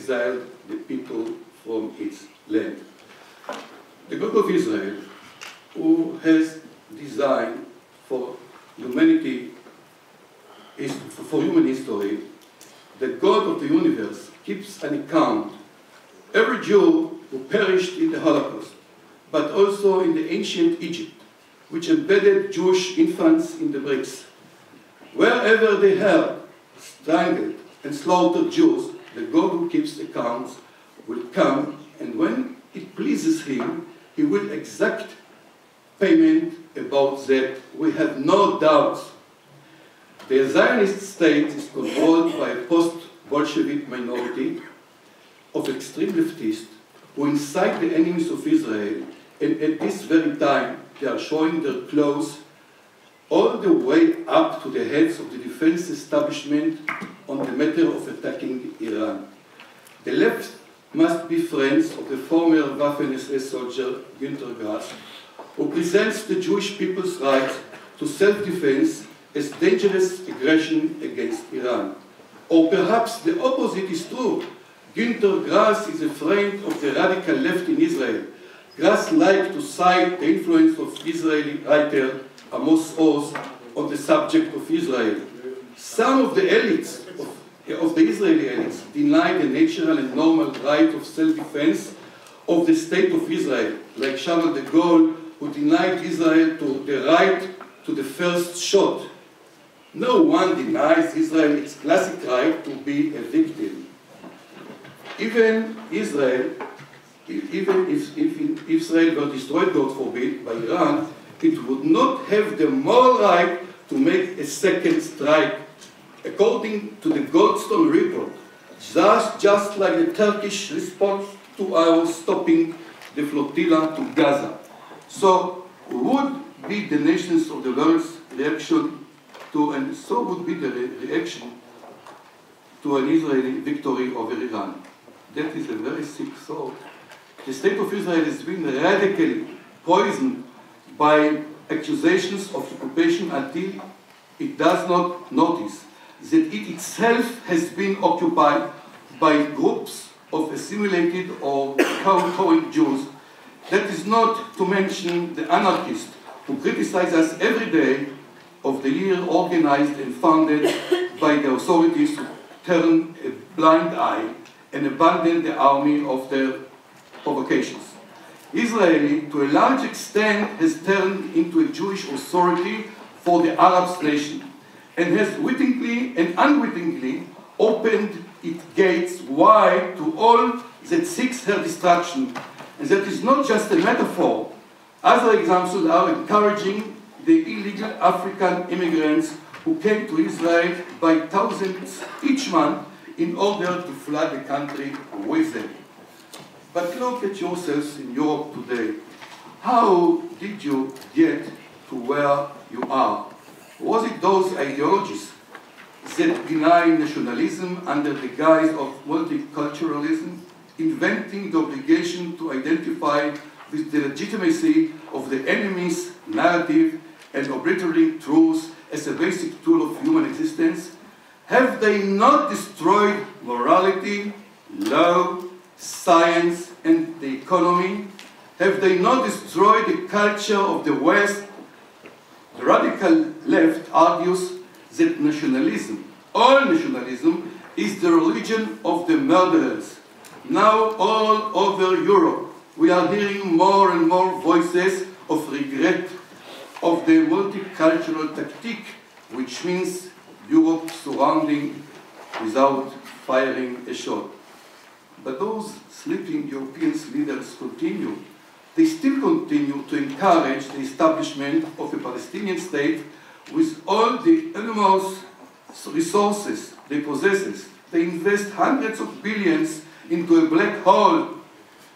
exiled the people from its land. The God of Israel, who has designed for humanity, for human history, the God of the universe keeps an account. Every Jew who perished in the Holocaust, but also in the ancient Egypt, which embedded Jewish infants in the bricks. Wherever they held, strangled, and slaughtered Jews, the God who keeps accounts will come, and when it pleases him, he will exact payment about that. We have no doubts. The Zionist state is controlled by a post-Bolshevik minority of extreme leftists who incite the enemies of Israel, and at this very time they are showing their claws all the way up to the heads of the defense establishment on the matter of attacking Iran. The left must be friends of the former Waffen-SS soldier Günter Grass, who presents the Jewish people's right to self-defense as dangerous aggression against Iran. Or perhaps the opposite is true. Günter Grass is a friend of the radical left in Israel. Grass liked to cite the influence of Israeli writer Amos Oz on the subject of Israel. Some of the elites, of the Israeli elites, deny the natural and normal right of self-defense of the state of Israel, like Charles de Gaulle, who denied Israel the right to the first shot. No one denies Israel its classic right to be a victim. Even if Israel were destroyed, God forbid, by Iran, it would not have the moral right to make a second strike. According to the Goldstone report, just like the Turkish response to our stopping the flotilla to Gaza. So would be the nations of the world's reaction to, and so would be the reaction to an Israeli victory over Iran. That is a very sick thought. The state of Israel has been radically poisoned by accusations of occupation until it does not notice that it itself has been occupied by groups of assimilated or current Jews. That is not to mention the anarchists who criticize us every day of the year, organized and funded by the authorities who turn a blind eye and abandon the army of their provocations. Israel, to a large extent, has turned into a Jewish authority for the Arab nation and has wittingly and unwittingly opened its gates wide to all that seeks her destruction. And that is not just a metaphor. Other examples are encouraging the illegal African immigrants who came to Israel by thousands each month in order to flood the country with them. But look at yourselves in Europe today. How did you get to where you are? Was it those ideologies that deny nationalism under the guise of multiculturalism, inventing the obligation to identify with the legitimacy of the enemy's narrative and obliterating truth as a basic tool of human existence? Have they not destroyed morality, law, science, and the economy? Have they not destroyed the culture of the West? The radical left argues that nationalism, all nationalism, is the religion of the murderers. Now all over Europe, we are hearing more and more voices of regret of the multicultural tactic, which means Europe surrounding without firing a shot. But those sleeping European leaders continue. They still continue to encourage the establishment of a Palestinian state with all the enormous resources they possess. They invest hundreds of billions into a black hole.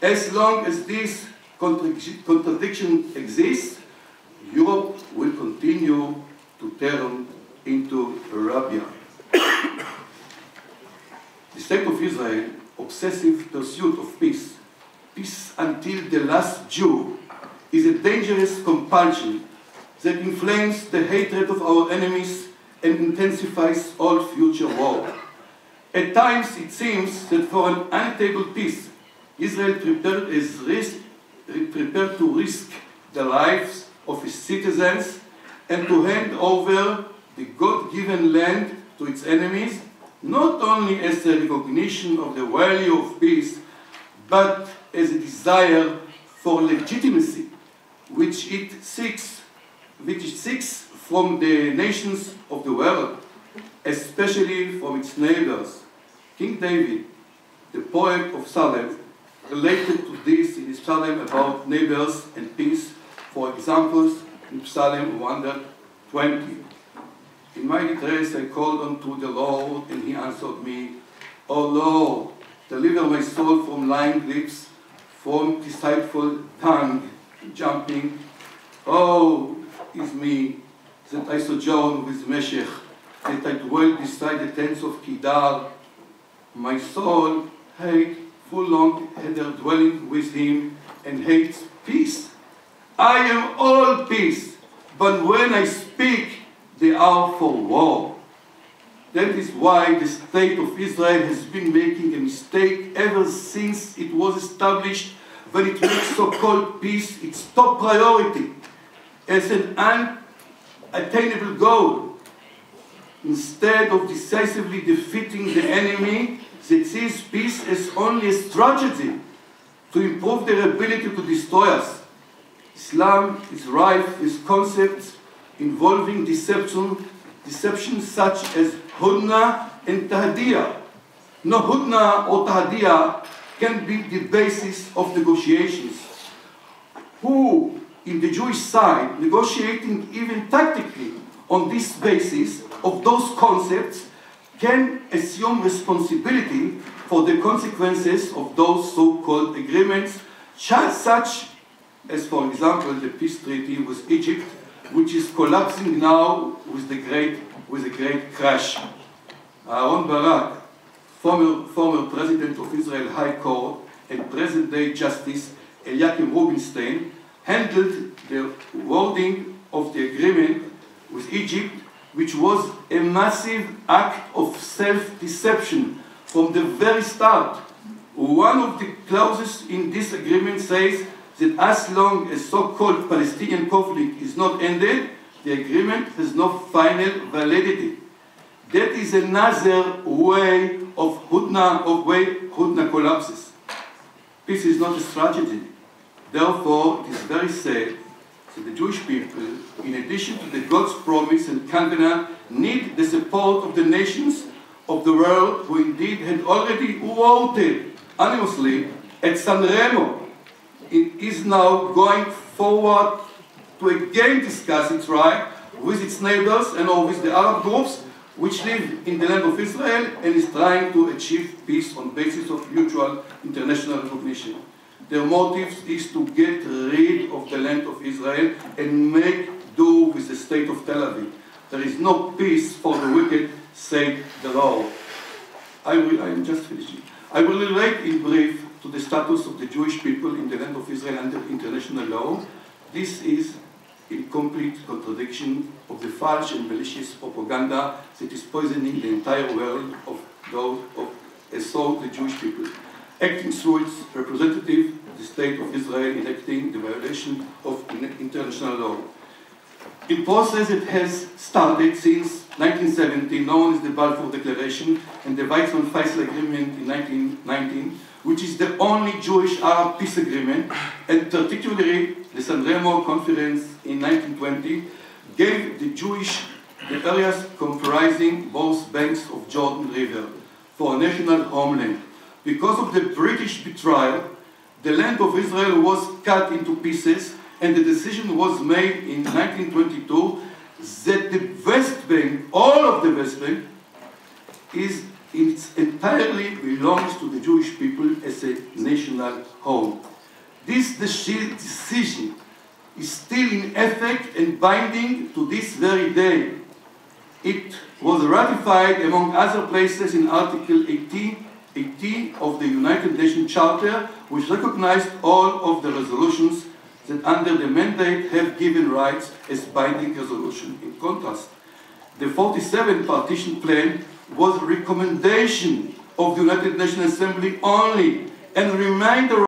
As long as this contradiction exists, Europe will continue to turn into Arabia. The state of Israel, obsessive pursuit of peace, peace until the last Jew, is a dangerous compulsion that inflames the hatred of our enemies and intensifies all future war. At times it seems that for an unattainable peace, Israel prepared to risk the lives of its citizens and to hand over the God-given land to its enemies, not only as a recognition of the value of peace, but as a desire for legitimacy, which it seeks from the nations of the world, especially from its neighbors. King David, the poet of Psalms, related to this in his Psalm about neighbors and peace, for examples in Psalm 120. In my distress I called unto the Lord, and he answered me, O Lord, deliver my soul from lying lips, from deceitful tongue, jumping. Oh, is me, that I sojourn with Meshech, that I dwell beside the tents of Kedar. My soul hates full long heather dwelling with him, and hates peace. I am all peace, but when I speak, they are for war. That is why the state of Israel has been making a mistake ever since it was established, when it makes so-called peace its top priority as an unattainable goal. Instead of decisively defeating the enemy, that sees peace as only a strategy to improve their ability to destroy us. Islam is rife with concepts involving deception such as hudna and tahdiyah. No hudna or tahdiyah can be the basis of negotiations. Who, in the Jewish side, negotiating even tactically on this basis of those concepts, can assume responsibility for the consequences of those so-called agreements, such as, for example, the peace treaty with Egypt, which is collapsing now with a great crash. Aaron Barak, former president of Israel High Court and present-day Justice Eliakim Rubinstein, handled the wording of the agreement with Egypt, which was a massive act of self-deception from the very start. One of the clauses in this agreement says that as long as so-called Palestinian conflict is not ended, the agreement has no final validity. That is another way of Hudna collapses. Peace is not a strategy. Therefore, it is very sad that the Jewish people, in addition to the God's promise and covenant, need the support of the nations of the world who indeed had already voted unanimously at San Remo. It is now going forward to again discuss its right with its neighbors and or with the Arab groups which live in the land of Israel and is trying to achieve peace on basis of mutual international recognition. Their motive is to get rid of the land of Israel and make do with the state of Tel Aviv. There is no peace for the wicked, said the Lord. I am just finishing. I will relate in brief to the status of the Jewish people in the land of Israel under international law. This is in complete contradiction of the false and malicious propaganda that is poisoning the entire world of those of assault the Jewish people, acting through its representative, the state of Israel, enacting the violation of international law. A process that has started since 1970, known as the Balfour Declaration and the Weizmann-Faisal Agreement in 1919, which is the only Jewish-Arab peace agreement, and particularly the San Remo Conference in 1920, gave the areas comprising both banks of Jordan River for a national homeland. Because of the British betrayal, the land of Israel was cut into pieces, and the decision was made in 1922 that the West Bank, all of the West Bank, entirely belongs to the Jewish people as a national home. This decision is still in effect and binding to this very day. It was ratified, among other places, in Article 80 of the United Nations Charter, which recognized all of the resolutions that under the mandate have given rights as binding resolution. In contrast, the 47 partition plan was a recommendation of the United Nations Assembly only, and reminder